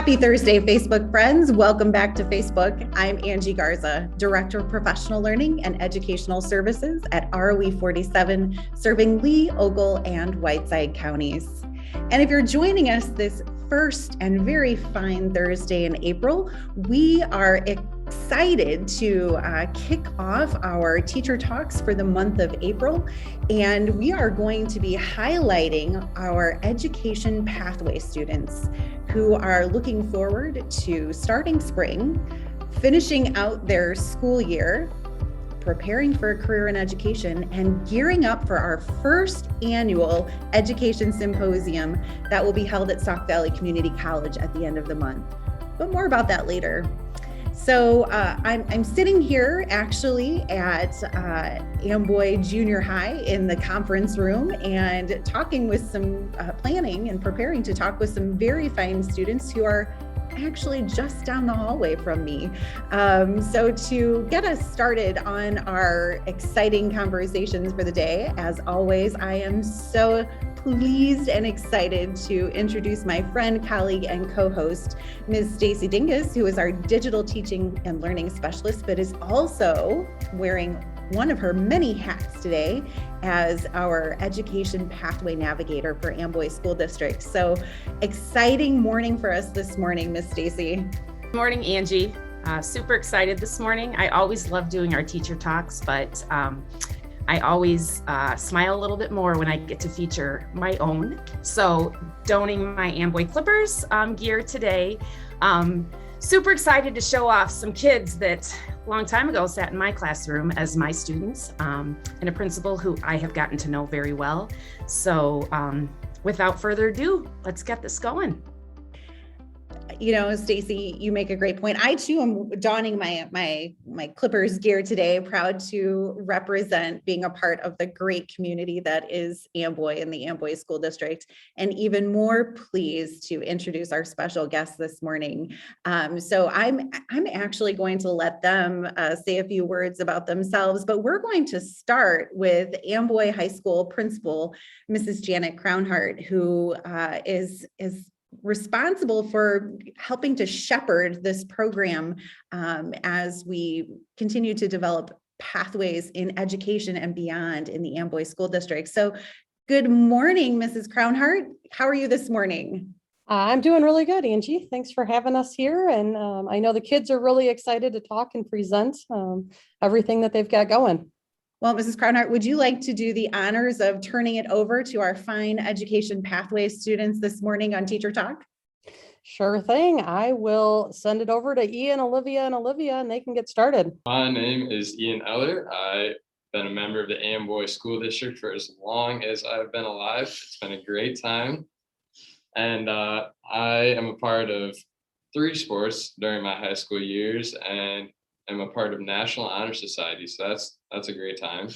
Happy Thursday, Facebook friends. Welcome back to Facebook. I'm Angie Garza, Director of Professional Learning and Educational Services at ROE 47, serving Lee, Ogle, and Whiteside counties. And if you're joining us this first and very fine Thursday in April, we are excited to kick off our teacher talks for the month of April. And we are going to be highlighting our education pathway students who are looking forward to starting spring, finishing out their school year, preparing for a career in education, and gearing up for our first annual education symposium that will be held at Sauk Valley Community College at the end of the month. But more about that later. So I'm sitting here actually at Amboy Junior High in the conference room and talking with some planning and preparing to talk with some very fine students who are actually just down the hallway from me. So to get us started on our exciting conversations for the day, as always, I am so pleased and excited to introduce my friend, colleague, and co-host, Ms. Stacy Dingus, who is our digital teaching and learning specialist, but is also wearing one of her many hats today as our education pathway navigator for Amboy School District. So exciting morning for us this morning, Ms. Stacy. Good morning, Angie. Super excited this morning. I always love doing our teacher talks, but I always smile a little bit more when I get to feature my own. So donning my Amboy Clippers gear today. Super excited to show off some kids that a long time ago sat in my classroom as my students, and a principal who I have gotten to know very well. So without further ado, let's get this going. You know, Stacy, you make a great point. I too am donning my Clippers gear today, proud to represent being a part of the great community that is Amboy and the Amboy School District, and even more pleased to introduce our special guest this morning. So I'm actually going to let them say a few words about themselves, but we're going to start with Amboy High School principal, Mrs. Janet Crownhart, who is responsible for helping to shepherd this program as we continue to develop pathways in education and beyond in the Amboy School District. So good morning, Mrs. Crownhart. How are you this morning? I'm doing really good, Angie. Thanks for having us here. And I know the kids are really excited to talk and present everything that they've got going. Well, Mrs. Crownhart, would you like to do the honors of turning it over to our fine education pathways students this morning on Teacher Talk? Sure thing. I will send it over to Ian, Olivia, and they can get started. My name is Ian Eller. I've been a member of the Amboy School District for as long as I've been alive. It's been a great time. And I am a part of 3 sports during my high school years, and I'm a part of National Honor Society, so that's a great time.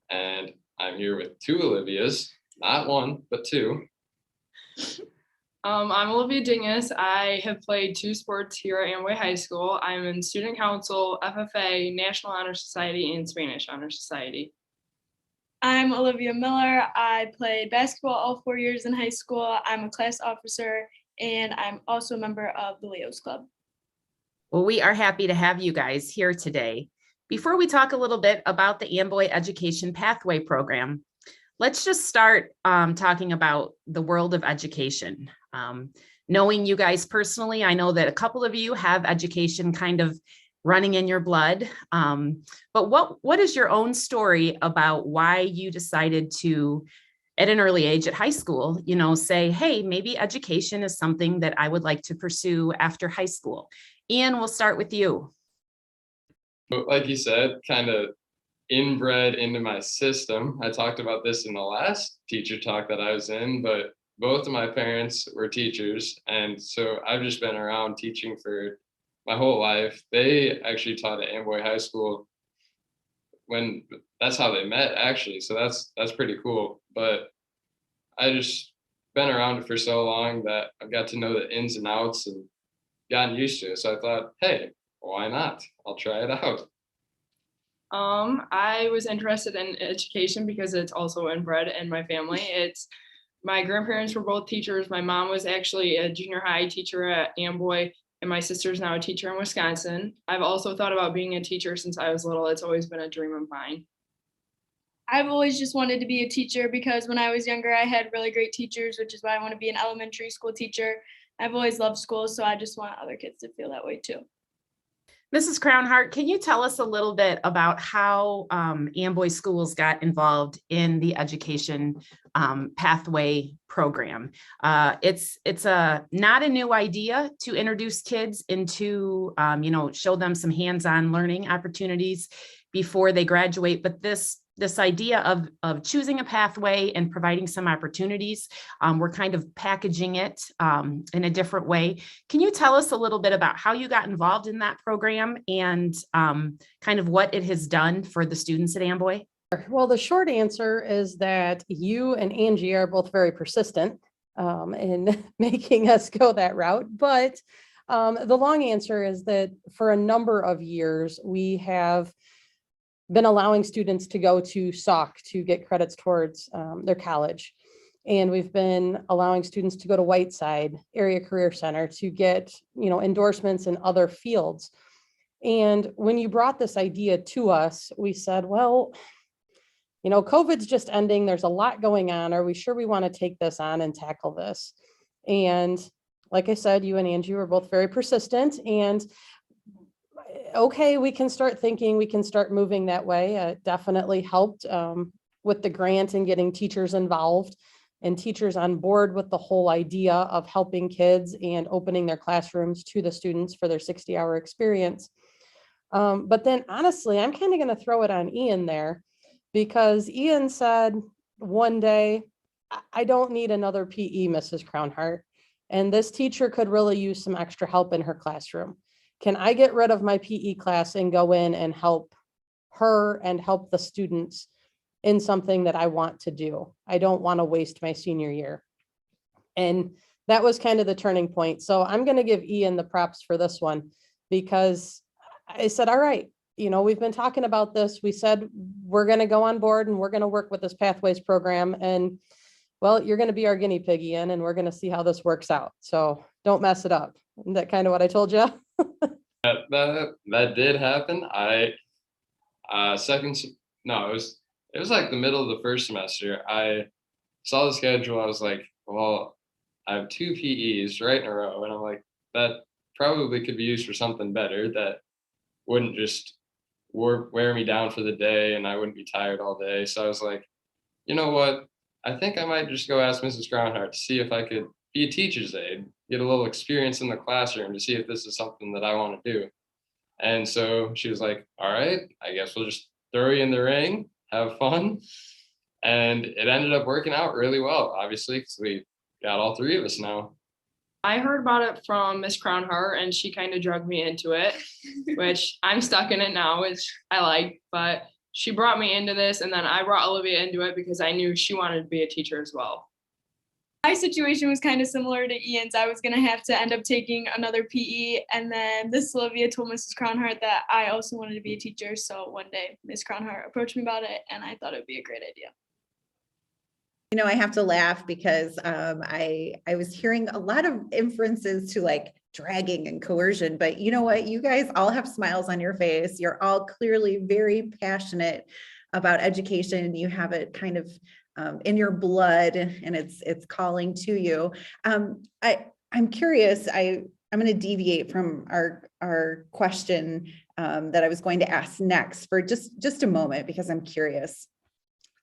And I'm here with 2 Olivias, not 1, but 2. I'm Olivia Dingus. I have played 2 sports here at Amboy High School. I'm in Student Council, FFA, National Honor Society, and Spanish Honor Society. I'm Olivia Miller. I played basketball all 4 years in high school. I'm a class officer, and I'm also a member of the Leos Club. Well, we are happy to have you guys here today. Before we talk a little bit about the Amboy Education Pathway Program, let's just start talking about the world of education. Knowing you guys personally, I know that a couple of you have education kind of running in your blood. But what is your own story about why you decided to, at an early age at high school, say, hey, maybe education is something that I would like to pursue after high school? Ian, we'll start with you. Like you said, kind of inbred into my system. I talked about this in the last teacher talk that I was in, but both of my parents were teachers. And so I've just been around teaching for my whole life. They actually taught at Amboy High School when that's how they met, actually. So that's pretty cool. But I just been around it for so long that I've got to know the ins and outs and gotten used to it. So I thought, hey, why not? I'll try it out. I was interested in education because it's also inbred in my family. It's my grandparents were both teachers. My mom was actually a junior high teacher at Amboy, and my sister's now a teacher in Wisconsin. I've also thought about being a teacher since I was little. It's always been a dream of mine. I've always just wanted to be a teacher because when I was younger, I had really great teachers, which is why I want to be an elementary school teacher. I've always loved school, so I just want other kids to feel that way too. Mrs. Crownhart, can you tell us a little bit about how Amboy Schools got involved in the education pathway program? It's not a new idea to introduce kids into, show them some hands-on learning opportunities before they graduate, but this idea of choosing a pathway and providing some opportunities, we're kind of packaging it in a different way. Can you tell us a little bit about how you got involved in that program and kind of what it has done for the students at Amboy? Well, the short answer is that you and Angie are both very persistent in making us go that route. But the long answer is that for a number of years, we have been allowing students to go to SALK to get credits towards their college. And we've been allowing students to go to Whiteside Area Career Center to get, endorsements in other fields. And when you brought this idea to us, we said, well, COVID's just ending. There's a lot going on. Are we sure we want to take this on and tackle this? And like I said, you and Angie were both very persistent, and okay, we can start thinking, we can start moving that way. It definitely helped with the grant and getting teachers involved and teachers on board with the whole idea of helping kids and opening their classrooms to the students for their 60-hour experience. But then honestly, I'm kind of going to throw it on Ian there, because Ian said one day, I don't need another PE, Mrs. Crownhart, and this teacher could really use some extra help in her classroom. Can I get rid of my PE class and go in and help her and help the students in something that I want to do? I don't want to waste my senior year. And that was kind of the turning point. So I'm going to give Ian the props for this one, because I said, all right, we've been talking about this. We said, we're going to go on board and we're going to work with this Pathways program. And well, you're going to be our guinea pig, Ian, and we're going to see how this works out. So don't mess it up. Isn't that kind of what I told you? That did happen. It was like the middle of the first semester. I saw the schedule. I was like, well, I have 2 PEs right in a row, and I'm like, that probably could be used for something better that wouldn't just wear me down for the day, and I wouldn't be tired all day. So I was like, you know what? I think I might just go ask Mrs. Groundhart to see if I could be a teacher's aide, get a little experience in the classroom to see if this is something that I want to do. And so she was like, all right, I guess we'll just throw you in the ring, have fun. And it ended up working out really well, obviously, because we got all 3 of us now. I heard about it from Miss Crownhart, and she kind of drugged me into it, which I'm stuck in it now, which I like, but she brought me into this, and then I brought Olivia into it because I knew she wanted to be a teacher as well. My situation was kind of similar to Ian's. I was going to have to end up taking another PE, and then this Olivia told Mrs. Crownhart that I also wanted to be a teacher. So one day Miss Crownhart approached me about it, and I thought it would be a great idea. I have to laugh because I was hearing a lot of inferences to like dragging and coercion, but you know what? You guys all have smiles on your face. You're all clearly very passionate about education. You have it kind of in your blood, and it's calling to you. I'm curious. I'm going to deviate from our question that I was going to ask next for just a moment, because I'm curious.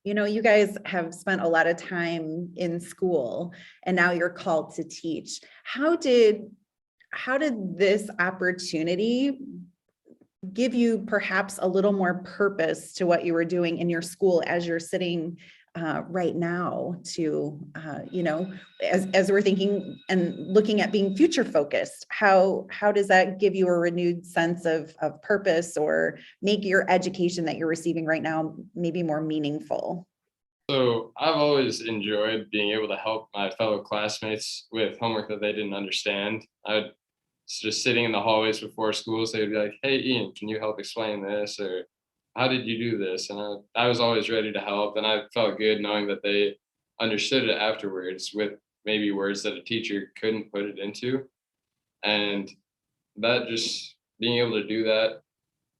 You guys have spent a lot of time in school, and now you're called to teach. How did this opportunity give you perhaps a little more purpose to what you were doing in your school as you're sitting right now to, as we're thinking and looking at being future focused, how does that give you a renewed sense of purpose, or make your education that you're receiving right now maybe more meaningful? So I've always enjoyed being able to help my fellow classmates with homework that they didn't understand. I just sitting in the hallways before school, so they'd be like, hey, Ian, can you help explain this? Or how did you do this? And I was always ready to help. And I felt good knowing that they understood it afterwards with maybe words that a teacher couldn't put it into. And that just being able to do that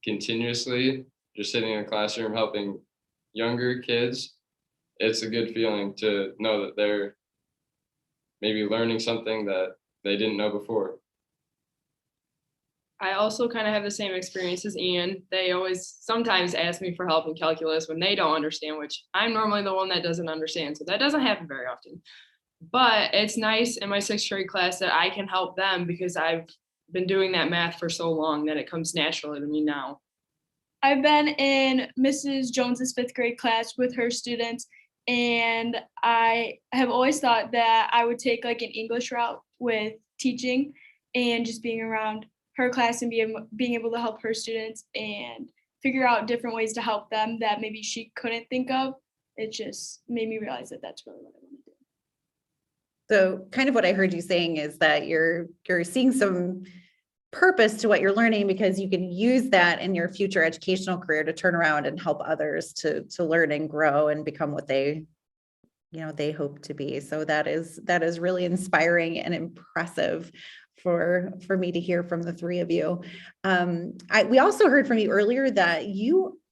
continuously, just sitting in a classroom helping younger kids, it's a good feeling to know that they're maybe learning something that they didn't know before. I also kind of have the same experience as Ian. They always sometimes ask me for help in calculus when they don't understand, which I'm normally the one that doesn't understand. So that doesn't happen very often. But it's nice in my sixth grade class that I can help them because I've been doing that math for so long that it comes naturally to me now. I've been in Mrs. Jones's fifth grade class with her students, and I have always thought that I would take like an English route with teaching and just being around her class and being able to help her students and figure out different ways to help them that maybe she couldn't think of. It just made me realize that that's really what I want to do. So kind of what I heard you saying is that you're seeing some purpose to what you're learning because you can use that in your future educational career to turn around and help others to learn and grow and become what they hope to be. So that is really inspiring and impressive for me to hear from the three of you. We also heard from you earlier that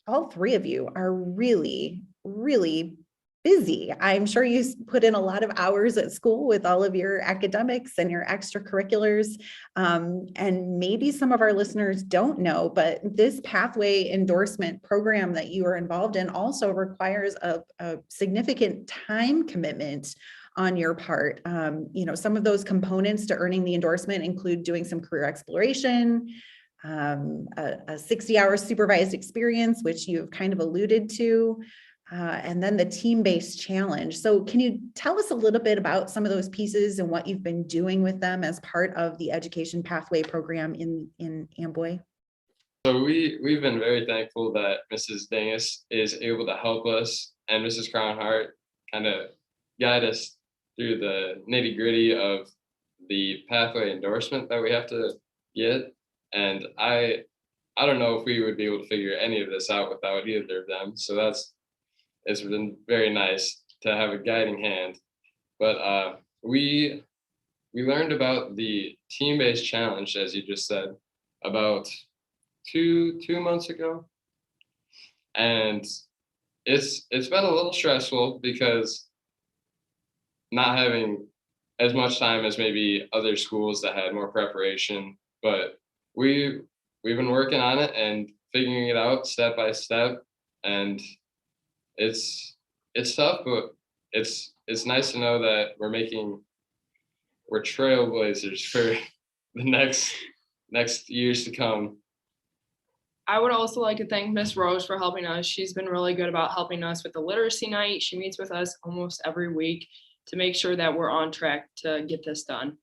all three of you are really, really busy. I'm sure you put in a lot of hours at school with all of your academics and your extracurriculars. And maybe some of our listeners don't know, but this pathway endorsement program that you are involved in also requires a significant time commitment on your part. Some of those components to earning the endorsement include doing some career exploration, a 60-hour supervised experience, which you've kind of alluded to, and then the team-based challenge. So can you tell us a little bit about some of those pieces and what you've been doing with them as part of the education pathway program in Amboy? So we've been very thankful that Mrs. Dingus is able to help us and Mrs. Crownhart kind of guide us through the nitty gritty of the pathway endorsement that we have to get. And I don't know if we would be able to figure any of this out without either of them. So it's been very nice to have a guiding hand. But we learned about the team-based challenge, as you just said, about two months ago. And it's been a little stressful because not having as much time as maybe other schools that had more preparation, but we've been working on it and figuring it out step by step. And it's tough, but it's nice to know that we're trailblazers for the next years to come. I would also like to thank Miss Rose for helping us. She's been really good about helping us with the literacy night. She meets with us almost every week to make sure that we're on track to get this done.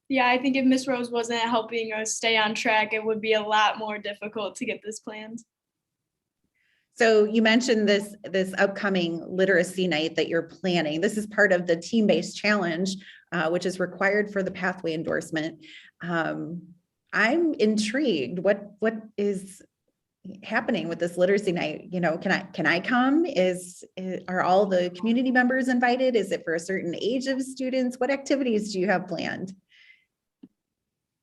Yeah, I think if Miss Rose wasn't helping us stay on track, it would be a lot more difficult to get this planned. So you mentioned this upcoming literacy night that you're planning. This is part of the team-based challenge, which is required for the pathway endorsement. I'm intrigued. What is happening with this literacy night? Can I come? Are all the community members invited? Is it for a certain age of students? What activities do you have planned?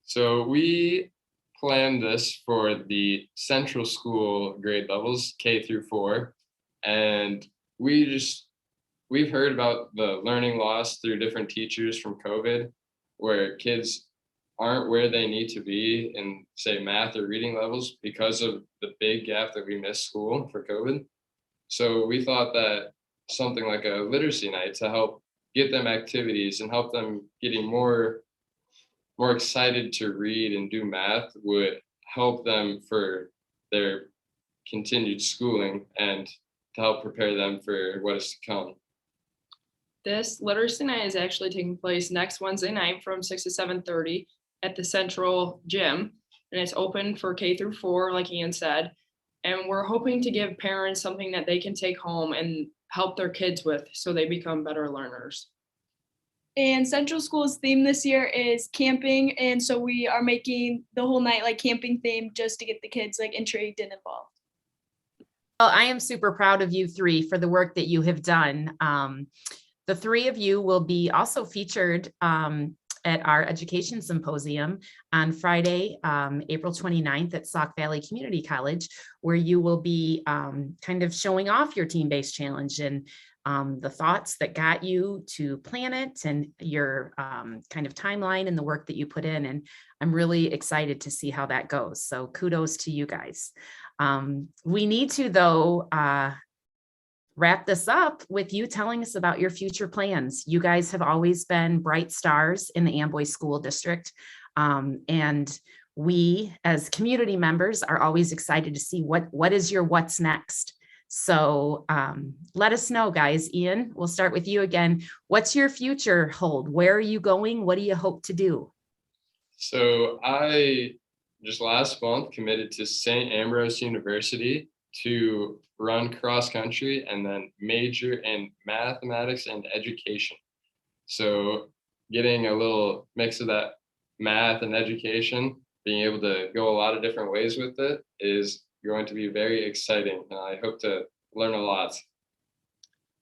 So we planned this for the central school grade levels, K through 4. And we've heard about the learning loss through different teachers from COVID, where kids aren't where they need to be in, say, math or reading levels because of the big gap that we missed school for COVID. So we thought that something like a literacy night to help get them activities and help them getting more excited to read and do math would help them for their continued schooling and to help prepare them for what is to come. This literacy night is actually taking place next Wednesday night from 6 to 7:30 at the central gym, and it's open for K through 4, like Ian said. And we're hoping to give parents something that they can take home and help their kids with so they become better learners. And Central School's theme this year is camping, and so we are making the whole night like camping themed just to get the kids like intrigued and involved. Well, I am super proud of you three for the work that you have done. The three of you will be also featured at our education symposium on Friday, April 29th at Sauk Valley Community College, where you will be kind of showing off your team-based challenge and the thoughts that got you to plan it and your kind of timeline and the work that you put in. And I'm really excited to see how that goes. So kudos to you guys. We need to, though, wrap this up with you telling us about your future plans. You guys have always been bright stars in the Amboy School District. And we as community members are always excited to see what is your what's next. So let us know, guys. Ian, we'll start with you again. What's your future hold? Where are you going? What do you hope to do? So I just last month committed to St. Ambrose University to run cross country and then major in mathematics and education. So getting a little mix of that math and education, being able to go a lot of different ways with it is going to be very exciting. And I hope to learn a lot.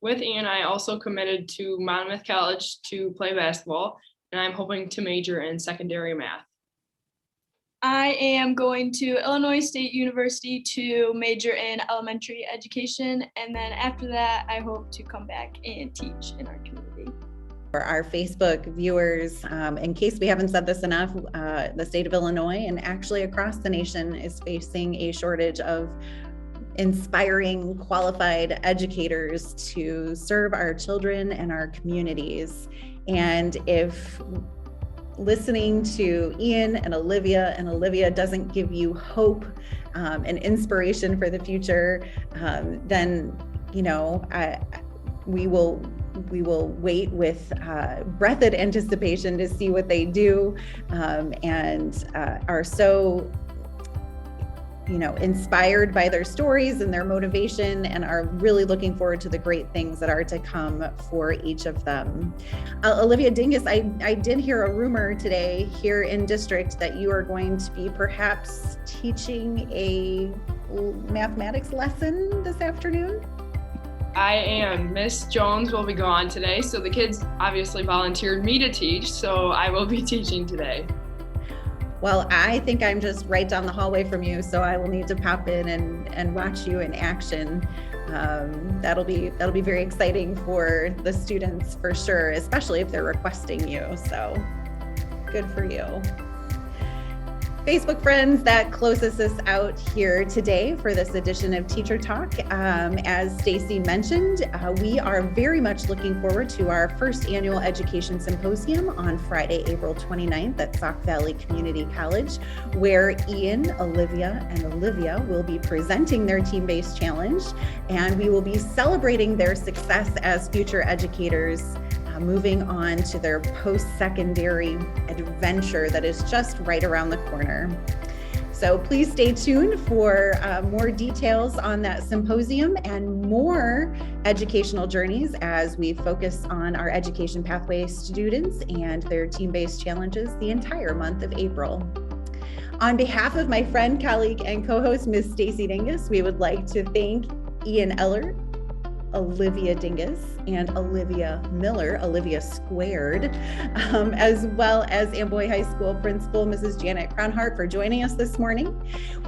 With Ian, I also committed to Monmouth College to play basketball, and I'm hoping to major in secondary math. I am going to Illinois State University to major in elementary education. And then after that, I hope to come back and teach in our community. For our Facebook viewers, in case we haven't said this enough, the state of Illinois and actually across the nation is facing a shortage of inspiring, qualified educators to serve our children and our communities. And if listening to Ian and Olivia doesn't give you hope and inspiration for the future, then, you know, we will wait with breathed anticipation to see what they do, and are so, you know, inspired by their stories and their motivation, and are really looking forward to the great things that are to come for each of them. Olivia Dingus, I did hear a rumor today here in district that you are going to be perhaps teaching a mathematics lesson this afternoon. I am. Miss Jones will be gone today, so the kids obviously volunteered me to teach, so I will be teaching today. Well, I think I'm just right down the hallway from you, so I will need to pop in and watch you in action. That'll be very exciting for the students for sure, especially if they're requesting you. So good for you. Facebook friends, that closes us out here today for this edition of Teacher Talk. As Stacy mentioned, we are very much looking forward to our first annual education symposium on Friday, April 29th at Sauk Valley Community College, where Ian, Olivia will be presenting their team-based challenge, and we will be celebrating their success as future educators, moving on to their post-secondary adventure that is just right around the corner. So please stay tuned for more details on that symposium and more educational journeys as we focus on our education pathway students and their team-based challenges the entire month of April. On behalf of my friend, colleague, and co-host, Ms. Stacy Dingus, we would like to thank Ian Eller, Olivia Dingus, and Olivia Miller, Olivia Squared, as well as Amboy High School Principal Mrs. Janet Cronhart for joining us this morning.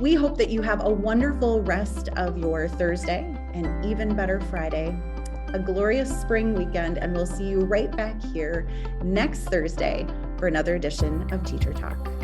We hope that you have a wonderful rest of your Thursday and even better Friday, a glorious spring weekend, and we'll see you right back here next Thursday for another edition of Teacher Talk.